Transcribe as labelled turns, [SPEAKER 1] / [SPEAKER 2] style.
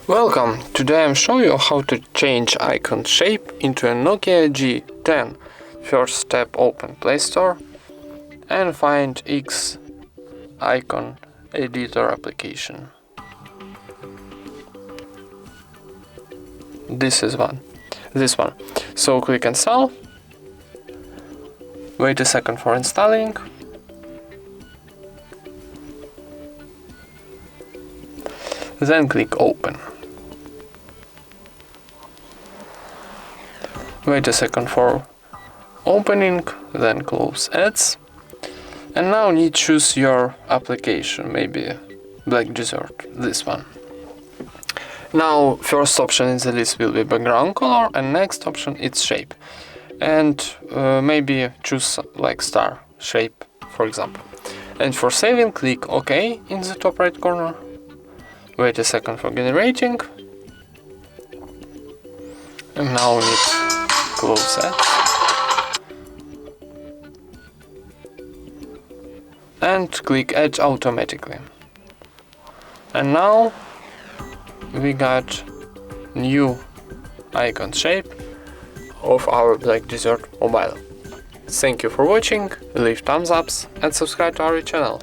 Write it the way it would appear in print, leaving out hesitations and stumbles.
[SPEAKER 1] Welcome! Today I'm showing you how to change icon shape into a Nokia G10. First step, open Play Store and find X icon editor application. This one. So click install, wait a second for installing. Then click open. Wait a second for opening, then close ads. And now need to choose your application, maybe Black Desert, this one. Now first option in the list will be background color and next option it's shape. And maybe choose like star shape, for example. And for saving, click OK in the top right corner. Wait a second for generating. And now we need to close that. And click Add automatically. And now we got new icon shape of our Black Desert mobile. Thank you for watching, leave thumbs ups and subscribe to our channel.